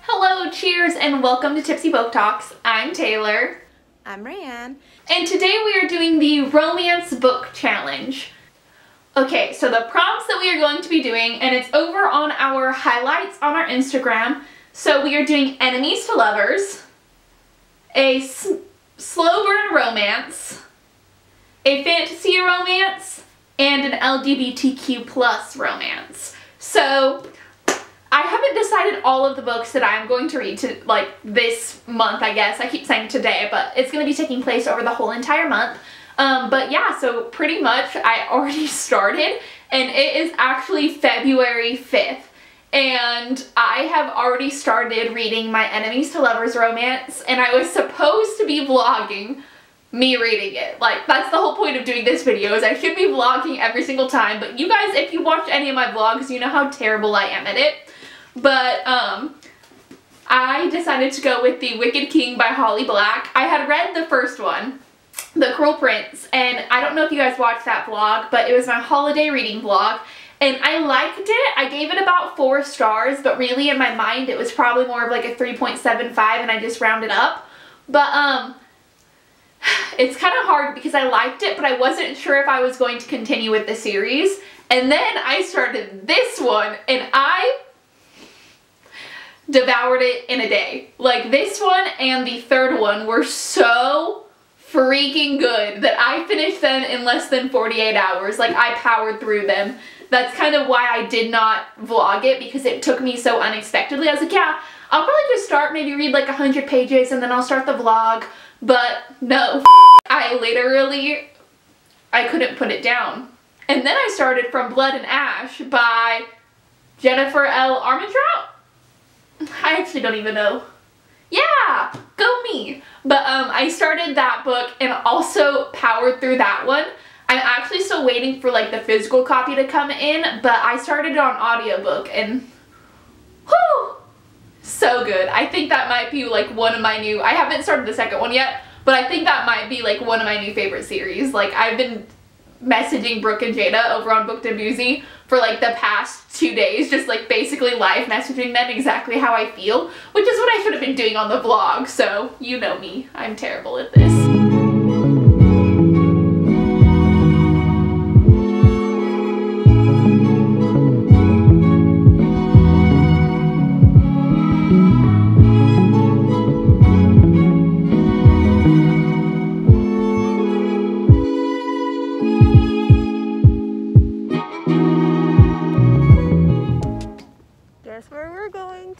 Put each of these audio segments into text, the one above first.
Hello, cheers, and welcome to Tipsy Book Talks. I'm Taylor. I'm Rayanne. And today we are doing the Romance Book Challenge. Okay, so the prompts that we are going to be doing, and it's over on our highlights on our Instagram. So we are doing enemies to lovers, a slow burn romance, a fantasy romance, and an LGBTQ plus romance. So I haven't decided all of the books that I'm going to read this month, I guess. I keep saying today, but it's going to be taking place over the whole entire month. But yeah, so pretty much I already started, and it is actually February 5th. And I have already started reading my enemies to lovers romance, and I was supposed to be vlogging me reading it. Like, that's the whole point of doing this video, is I should be vlogging every single time, but you guys, if you watch any of my vlogs, you know how terrible I am at it. But, I decided to go with The Wicked King by Holly Black. I had read the first one, The Cruel Prince, and I don't know if you guys watched that vlog, but it was my holiday reading vlog, and I liked it. I gave it about 4 stars, but really in my mind it was probably more of like a 3.75, and I just rounded up. But, it's kind of hard because I liked it, but I wasn't sure if I was going to continue with the series. And then I started this one, and I devoured it in a day. Like, this one and the third one were so freaking good that I finished them in less than 48 hours. Like, I powered through them. That's kind of why I did not vlog it, because it took me so unexpectedly. I was like, yeah, I'll probably just start, maybe read like 100 pages, and then I'll start the vlog. But no, I couldn't put it down. And then I started From Blood and Ash by Jennifer L. Armentrout. I actually don't even know. Yeah, go me. But I started that book and also powered through that one. I'm actually still waiting for like the physical copy to come in, but I started it on audiobook, and whew, so good. I think that might be like one of my new, I haven't started the second one yet, but I think that might be like one of my new favorite series. Like, I've been messaging Brooke and Jada over on Booked and Boozy for like the past 2 days, just like basically live messaging them exactly how I feel, which is what I should have been doing on the vlog. So you know me, I'm terrible at this.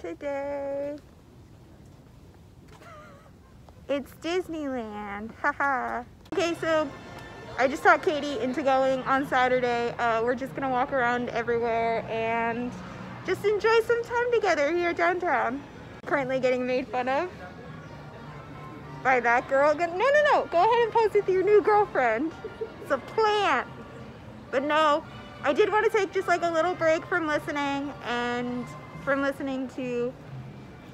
Today it's Disneyland. Haha. Okay, so I just talked Katie into going on Saturday. We're just gonna walk around everywhere and just enjoy some time together here downtown. Currently getting made fun of by that girl. No, go ahead and pose with your new girlfriend. It's a plant. But no, I did want to take just like a little break from listening, and from listening to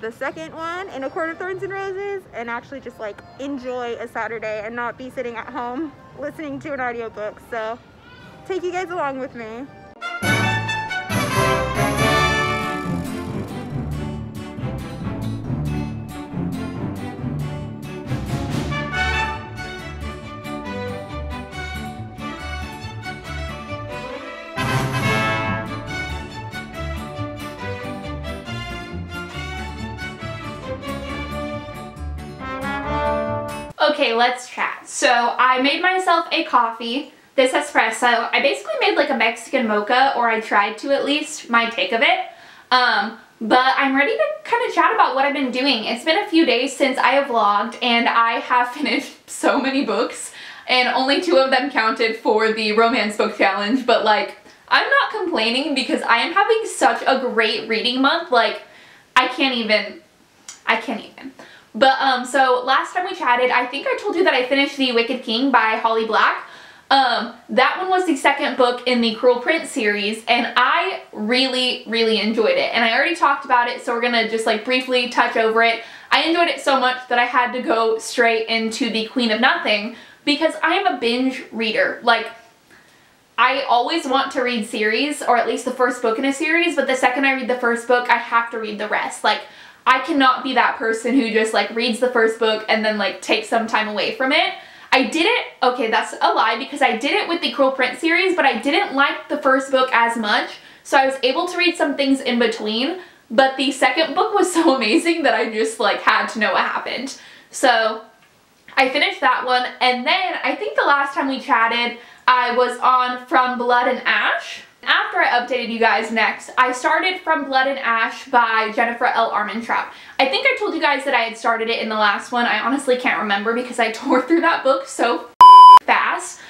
the second one, In a Court of Thorns and Roses, and actually just like enjoy a Saturday and not be sitting at home listening to an audiobook. So take you guys along with me. Okay, let's chat. So I made myself a coffee, this espresso. I basically made like a Mexican mocha, or I tried to at least, my take of it. But I'm ready to kind of chat about what I've been doing. It's been a few days since I have vlogged, and I have finished so many books, and only 2 of them counted for the romance book challenge. But like, I'm not complaining because I am having such a great reading month. Like, I can't even. But, so last time we chatted, I think I told you that I finished The Wicked King by Holly Black. That one was the second book in the Cruel Prince series, and I really, really enjoyed it. And I already talked about it, so we're gonna just like briefly touch over it. I enjoyed it so much that I had to go straight into The Queen of Nothing, because I am a binge reader. Like, I always want to read series, or at least the first book in a series, but the second I read the first book, I have to read the rest. Like, I cannot be that person who just like reads the first book and then like takes some time away from it. I did it, okay, that's a lie, because I did it with the Cruel Prince series, but I didn't like the first book as much, so I was able to read some things in between, but the second book was so amazing that I just like had to know what happened. So I finished that one, and then I think the last time we chatted, I was on From Blood and Ash. After I updated you guys next, I started From Blood and Ash by Jennifer L. Armentrout. I think I told you guys that I had started it in the last one. I honestly can't remember because I tore through that book so fast.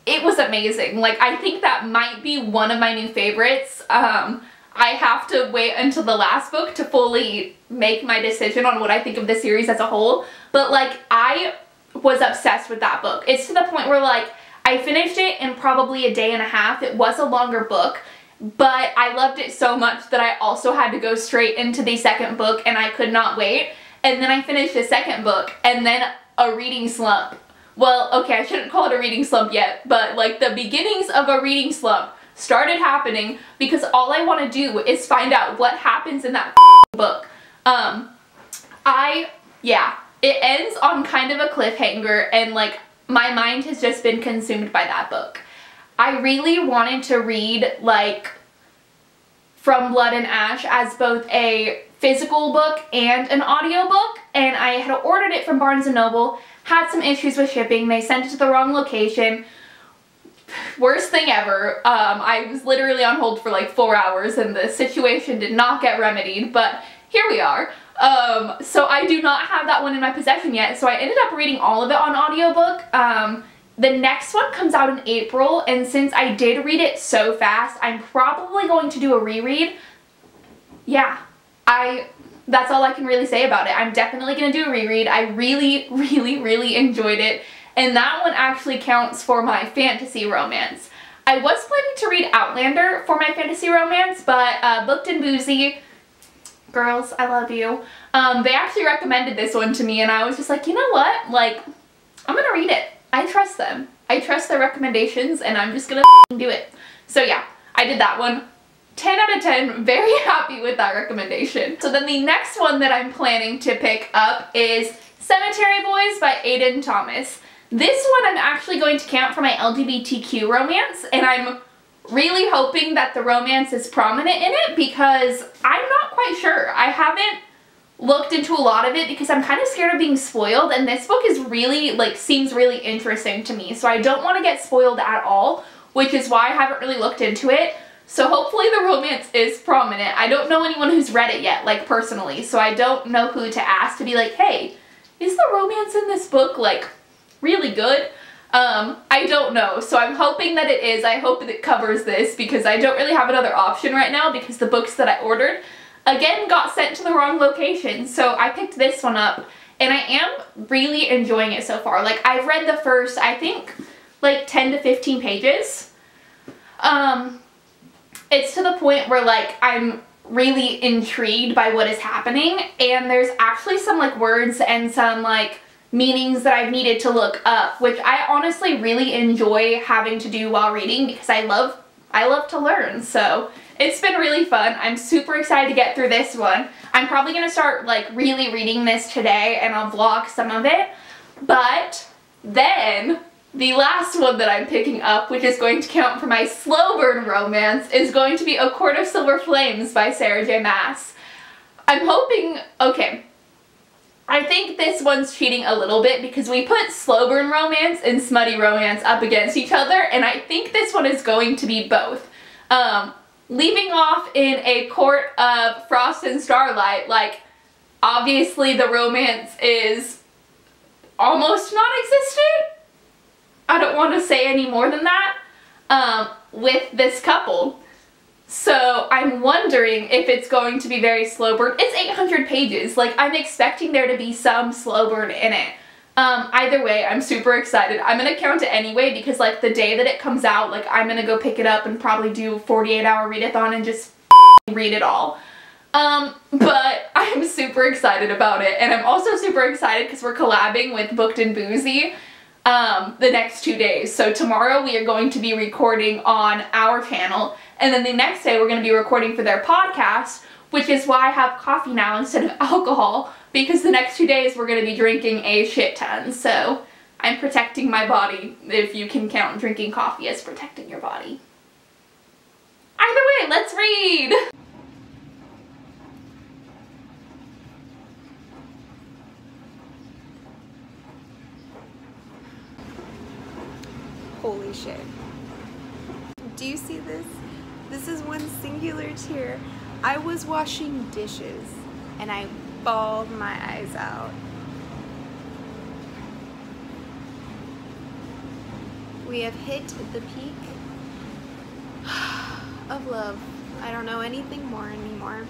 It was amazing. Like, I think that might be one of my new favorites. I have to wait until the last book to fully make my decision on what I think of the series as a whole. But like, I was obsessed with that book. It's to the point where like, I finished it in probably a day and a half. It was a longer book, but I loved it so much that I also had to go straight into the second book, and I could not wait. And then I finished the second book, and then a reading slump. Well, okay, I shouldn't call it a reading slump yet, but like the beginnings of a reading slump started happening because all I want to do is find out what happens in that book. Yeah, it ends on kind of a cliffhanger, and like, my mind has just been consumed by that book. I really wanted to read like From Blood and Ash as both a physical book and an audiobook, and I had ordered it from Barnes & Noble, had some issues with shipping, they sent it to the wrong location. Worst thing ever. I was literally on hold for like 4 hours and the situation did not get remedied, but here we are. So I do not have that one in my possession yet, so I ended up reading all of it on audiobook. The next one comes out in April, and since I did read it so fast, I'm probably going to do a reread. Yeah, that's all I can really say about it. I'm definitely going to do a reread. I really, really, really enjoyed it, and that one actually counts for my fantasy romance. I was planning to read Outlander for my fantasy romance, but Booked and Boozy, girls, I love you. They actually recommended this one to me, and I was just like, you know what? Like, I'm gonna read it. I trust them. I trust their recommendations, and I'm just gonna do it. So yeah, I did that one. 10 out of 10, very happy with that recommendation. So then the next one that I'm planning to pick up is Cemetery Boys by Aiden Thomas. This one I'm actually going to count for my LGBTQ romance, and I'm really hoping that the romance is prominent in it because I'm not quite sure. I haven't looked into a lot of it because I'm kind of scared of being spoiled, and this book is really, like, seems really interesting to me, so I don't want to get spoiled at all, which is why I haven't really looked into it. So hopefully the romance is prominent. I don't know anyone who's read it yet, like, personally, so I don't know who to ask to be like, hey, is the romance in this book, like, really good? I don't know, so I'm hoping that it is. I hope that it covers this because I don't really have another option right now because the books that I ordered, again, got sent to the wrong location. So I picked this one up, and I am really enjoying it so far. Like, I've read the first, I think, like 10 to 15 pages. It's to the point where, like, I'm really intrigued by what is happening, and there's actually some, like, words and some, like, meanings that I've needed to look up, which I honestly really enjoy having to do while reading because I love to learn. So it's been really fun. I'm super excited to get through this one. I'm probably going to start like really reading this today, and I'll vlog some of it. But then the last one that I'm picking up, which is going to count for my slow burn romance, is going to be A Court of Silver Flames by Sarah J. Maas. I'm hoping, okay, I think this one's cheating a little bit because we put slow burn romance and smutty romance up against each other, and I think this one is going to be both. Leaving off in A Court of Frost and Starlight, like, obviously the romance is almost non-existent. I don't want to say any more than that with this couple. So I'm wondering if it's going to be very slow burn. It's 800 pages. Like, I'm expecting there to be some slow burn in it. Either way, I'm super excited. I'm going to count it anyway because, like, the day that it comes out, like, I'm going to go pick it up and probably do a 48-hour readathon and just read it all. But I'm super excited about it, and I'm also super excited because we're collabing with Booked and Boozy. the next 2 days. So tomorrow we are going to be recording on our channel, and then the next day we're going to be recording for their podcast, which is why I have coffee now instead of alcohol, because the next 2 days we're going to be drinking a shit ton. So I'm protecting my body, if you can count drinking coffee as protecting your body. Either way, let's read! Holy shit. Do you see this? This is one singular tear. I was washing dishes and I bawled my eyes out. We have hit the peak of love. I don't know anything more anymore.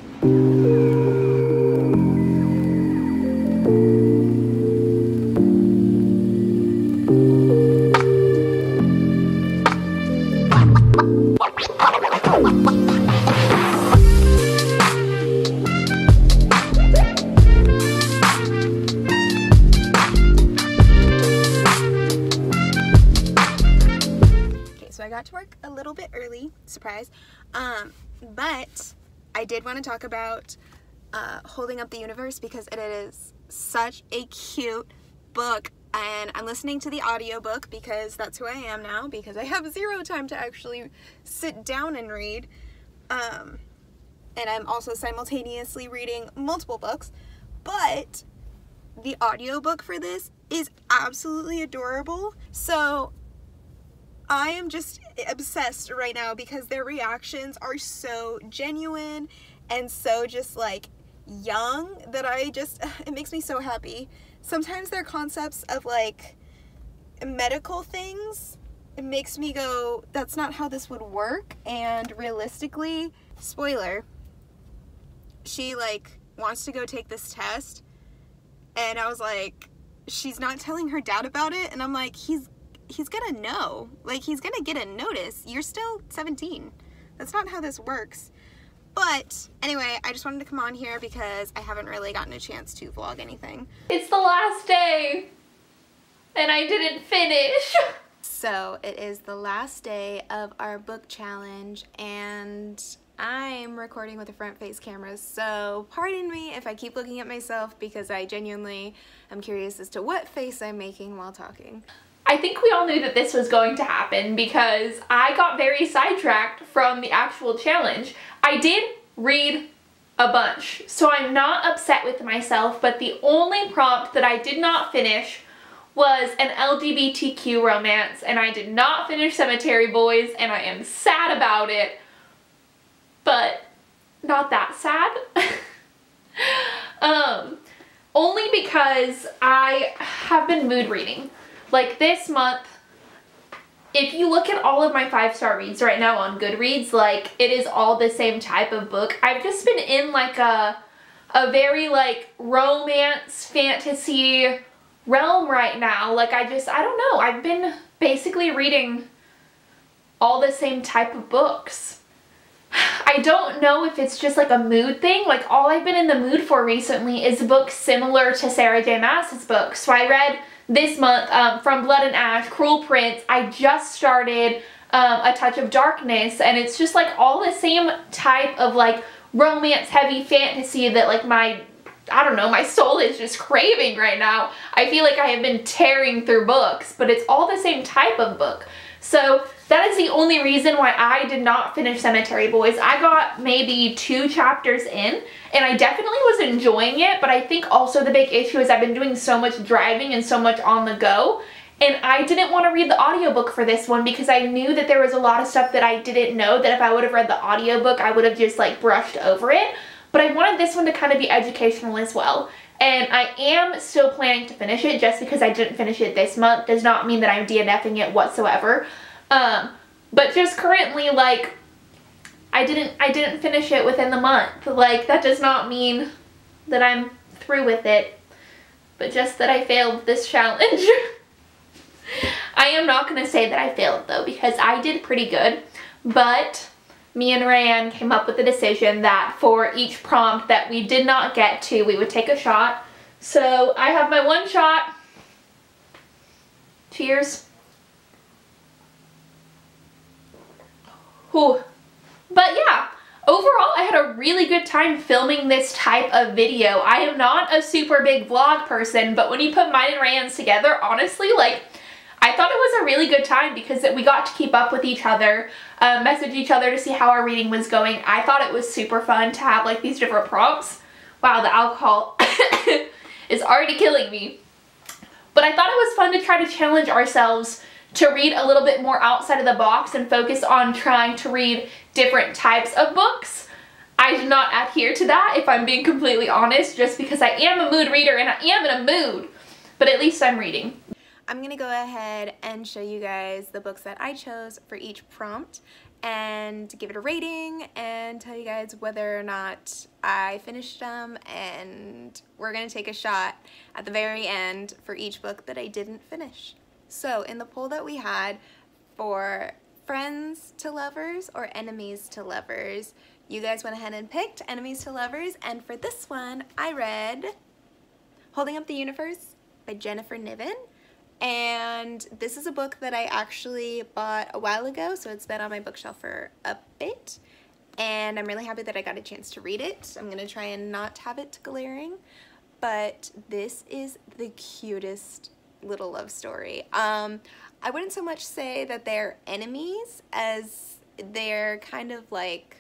I got to work a little bit early, surprise, but I did want to talk about Holding Up the Universe because it is such a cute book, and I'm listening to the audiobook because that's who I am now, because I have zero time to actually sit down and read, and I'm also simultaneously reading multiple books, but the audiobook for this is absolutely adorable. So I am just obsessed right now because their reactions are so genuine and so just like young that it makes me so happy. Sometimes their concepts of like medical things, it makes me go, that's not how this would work. And realistically, spoiler, she like wants to go take this test, and I was like, she's not telling her dad about it, and I'm like, he's gonna know. Like, he's gonna get a notice. You're still 17. That's not how this works. But anyway, I just wanted to come on here because I haven't really gotten a chance to vlog anything. It's the last day, and I didn't finish. So it is the last day of our book challenge, and I'm recording with a front face camera, so pardon me if I keep looking at myself because I genuinely am curious as to what face I'm making while talking. I think we all knew that this was going to happen because I got very sidetracked from the actual challenge. I did read a bunch, so I'm not upset with myself, but the only prompt that I did not finish was an LGBTQ romance, and I did not finish Cemetery Boys, and I am sad about it, but not that sad. Only because I have been mood reading. Like this month, if you look at all of my 5-star reads right now on Goodreads, like it is all the same type of book. I've just been in like a very like romance fantasy realm right now. Like I don't know, I've been basically reading all the same type of books. I don't know if it's just like a mood thing. Like all I've been in the mood for recently is books similar to Sarah J Maas's books. So I read this month, From Blood and Ash, Cruel Prince. I just started A Touch of Darkness, and it's just like all the same type of like romance heavy fantasy that like my soul is just craving right now. I feel like I have been tearing through books, but it's all the same type of book. So that is the only reason why I did not finish Cemetery Boys. I got maybe 2 chapters in, and I definitely was enjoying it, but I think also the big issue is I've been doing so much driving and so much on the go, and I didn't want to read the audiobook for this one because I knew that there was a lot of stuff that I didn't know that if I would have read the audiobook, I would have just like brushed over it. But I wanted this one to kind of be educational as well. And I am still planning to finish it. Just because I didn't finish it this month does not mean that I'm DNFing it whatsoever. But just currently, like, I didn't finish it within the month. Like, that does not mean that I'm through with it, but just that I failed this challenge. I am not going to say that I failed, though, because I did pretty good. But me and Rayanne came up with a decision that for each prompt that we did not get to, we would take a shot. So I have my 1 shot Cheers. Whew. But yeah, overall I had a really good time filming this type of video. I am not a super big vlog person, but when you put mine and Ryan's together, honestly, like, I thought it was a really good time because we got to keep up with each other, message each other to see how our reading was going. I thought it was super fun to have like these different prompts. Wow, the alcohol is already killing me. But I thought it was fun to try to challenge ourselves to read a little bit more outside of the box and focus on trying to read different types of books. I did not adhere to that, if I'm being completely honest, just because I am a mood reader and I am in a mood. But at least I'm reading. I'm gonna go ahead and show you guys the books that I chose for each prompt and give it a rating and tell you guys whether or not I finished them, and we're gonna take a shot at the very end for each book that I didn't finish. So in the poll that we had for friends to lovers or enemies to lovers, you guys went ahead and picked enemies to lovers, and for this one I read Holding Up the Universe by Jennifer Niven. And this is a book that I actually bought a while ago, so it's been on my bookshelf for a bit, and I'm really happy that I got a chance to read it. I'm gonna try and not have it glaring, but this is the cutest little love story. I wouldn't so much say that they're enemies as they're kind of like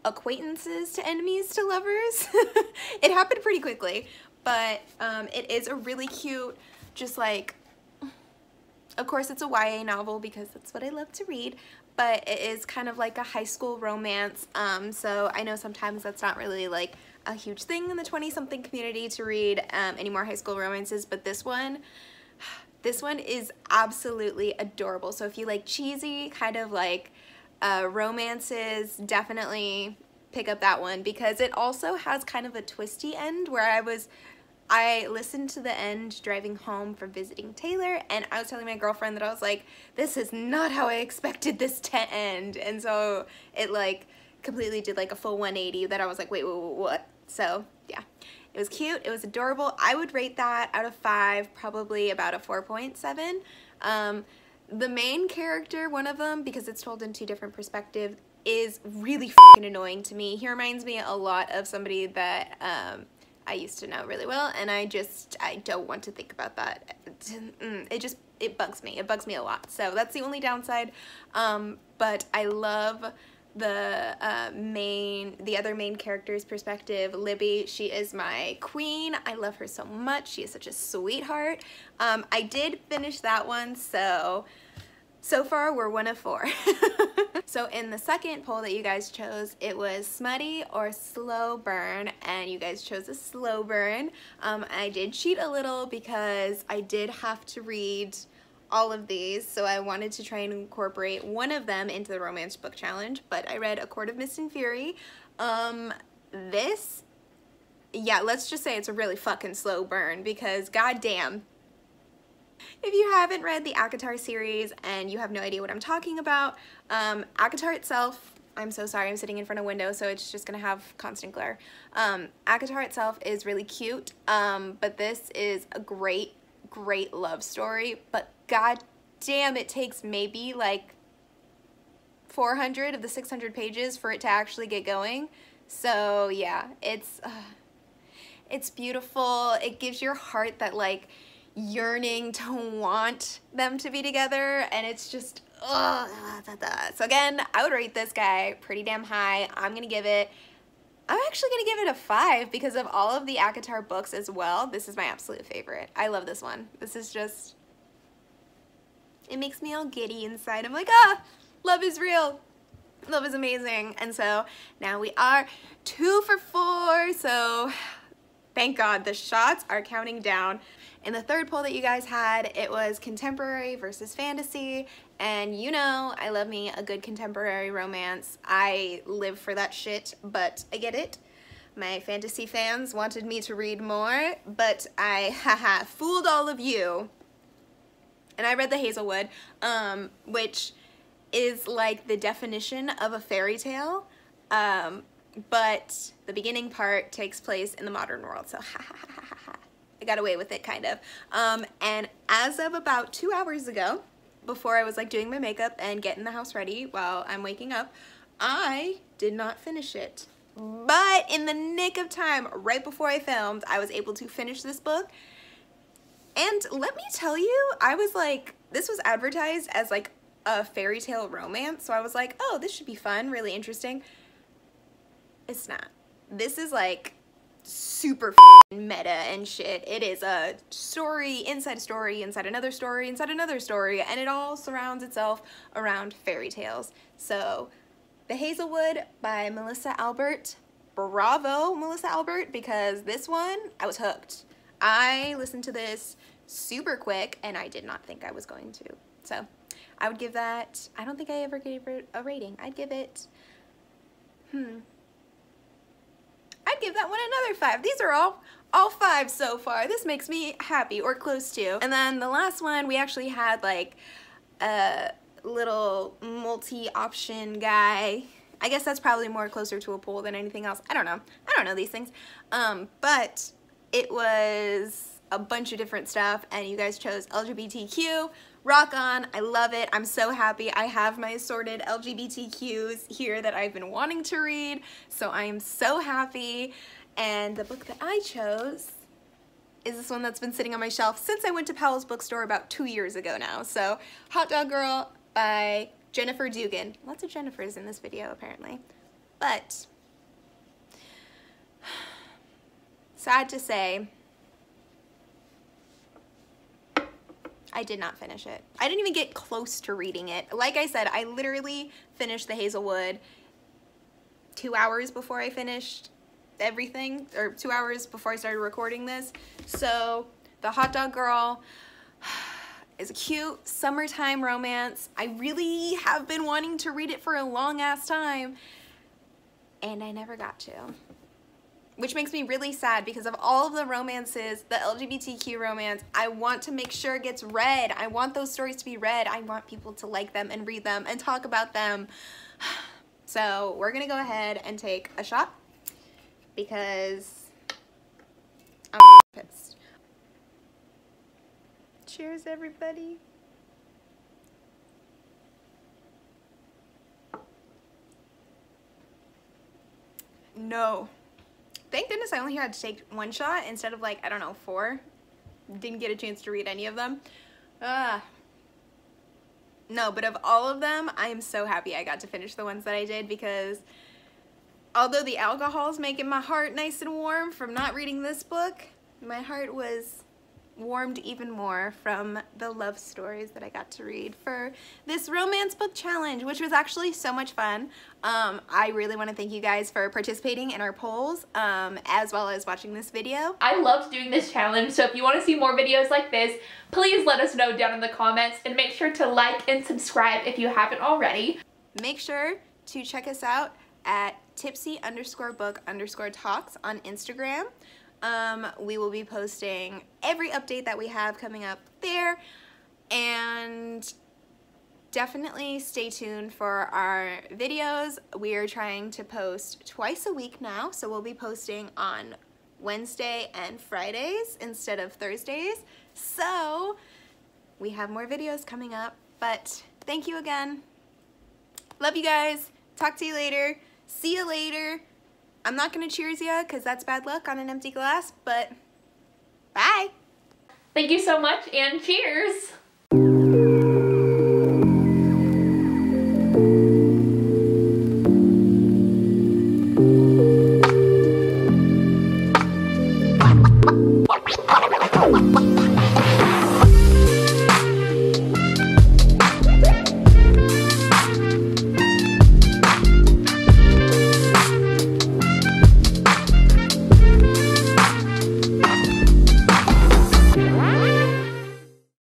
acquaintances to enemies to lovers. It happened pretty quickly, but it is a really cute, just like, of course it's a YA novel because that's what I love to read, but it is kind of like a high school romance, so I know sometimes that's not really like a huge thing in the 20-something community to read any more high school romances, but this one is absolutely adorable. So if you like cheesy kind of like romances, definitely pick up that one, because it also has kind of a twisty end where I listened to the end driving home from visiting Taylor, and I was telling my girlfriend that I was like, this is not how I expected this to end, and so it like completely did like a full 180 that I was like, wait, what? So yeah, it was cute, it was adorable. I would rate that out of 5 probably about a 4.7. The main character, one of them, because it's told in 2 different perspectives, is really f***ing annoying to me. He reminds me a lot of somebody that I used to know really well, and I don't want to think about that. It bugs me. It bugs me a lot. So that's the only downside. But I love the other main character's perspective, Libby. She is my queen. I love her so much. She is such a sweetheart. I did finish that one, so far we're 1 of 4. So in the second poll that you guys chose, it was smutty or slow burn, and you guys chose a slow burn. I did cheat a little because I did have to read all of these, so I wanted to try and incorporate one of them into the romance book challenge, but I read A Court of Mist and Fury. This, yeah, let's just say it's a really fucking slow burn, because goddamn. If you haven't read the ACOTAR series and you have no idea what I'm talking about, ACOTAR itself, I'm so sorry, I'm sitting in front of a window, so it's just gonna have constant glare. ACOTAR itself is really cute, but this is a great love story, but god damn, it takes maybe like 400 of the 600 pages for it to actually get going. So yeah, it's beautiful. It gives your heart that like yearning to want them to be together, and it's just so again, I would rate this guy pretty damn high. I'm actually gonna give it a 5 because of all of the ACOTAR books as well. This is my absolute favorite. I love this one. This is just, it makes me all giddy inside. I'm like, love is real. Love is amazing. And so now we are 2 for 4, so thank God the shots are counting down. In the third poll that you guys had, it was contemporary versus fantasy, and you know I love me a good contemporary romance. I live for that shit, but I get it. My fantasy fans wanted me to read more, but I fooled all of you. And I read The Hazelwood, which is like the definition of a fairy tale, but the beginning part takes place in the modern world, so I got away with it, kind of. And as of about 2 hours ago, before I was like doing my makeup and getting the house ready while I'm waking up, I did not finish it. But in the nick of time, right before I filmed, I was able to finish this book. And let me tell you, I was like, this was advertised as like a fairy tale romance, so I was like, oh, this should be fun, really interesting. It's not. This is like super meta and shit. It is a story, inside another story, inside another story, and it all surrounds itself around fairy tales. So, The Hazelwood by Melissa Albert. Bravo, Melissa Albert, because this one, I was hooked. I listened to this super quick, and I did not think I was going to. So, I would give that, I don't think I ever gave it a rating. I'd give it, I'd give that one another 5. These are all 5 so far. This makes me happy, or close to. And then the last one, we actually had like a little multi-option guy. I guess that's probably more closer to a poll than anything else. I don't know. I don't know these things. But it was a bunch of different stuff, and you guys chose LGBTQ. Rock on. I love it. I'm so happy. I have my assorted LGBTQs here that I've been wanting to read, so I am so happy. And the book that I chose is this one that's been sitting on my shelf since I went to Powell's bookstore about 2 years ago now. So, Hot Dog Girl by Jennifer Dugan. Lots of Jennifers in this video, apparently. But, sad to say, I did not finish it. I didn't even get close to reading it. Like I said, I literally finished The Hazelwood 2 hours before I finished everything, or 2 hours before I started recording this. So, The Hot Dog Girl is a cute summertime romance. I really have been wanting to read it for a long ass time, and I never got to. Which makes me really sad, because of all of the romances, the LGBTQ romance, I want to make sure it gets read. I want those stories to be read. I want people to like them and read them and talk about them. So we're gonna go ahead and take a shot, because I'm pissed. Cheers, everybody. No. Thank goodness I only had to take 1 shot instead of like, I don't know, 4. Didn't get a chance to read any of them. No, but of all of them, I am so happy I got to finish the ones that I did, because although the alcohol's making my heart nice and warm from not reading this book, my heart was warmed even more from the love stories that I got to read for this romance book challenge, which was actually so much fun. I really want to thank you guys for participating in our polls, as well as watching this video. I loved doing this challenge, so if you want to see more videos like this, please let us know down in the comments, and make sure to like and subscribe if you haven't already. Make sure to check us out at Tipsy_book_talks on Instagram. We will be posting every update that we have coming up there, and definitely stay tuned for our videos. We are trying to post twice a week now, so we'll be posting on Wednesday and Fridays instead of Thursdays. So we have more videos coming up, but thank you again. Love you guys. Talk to you later. See you later. I'm not gonna cheers ya, because that's bad luck on an empty glass, but bye. Thank you so much, and cheers!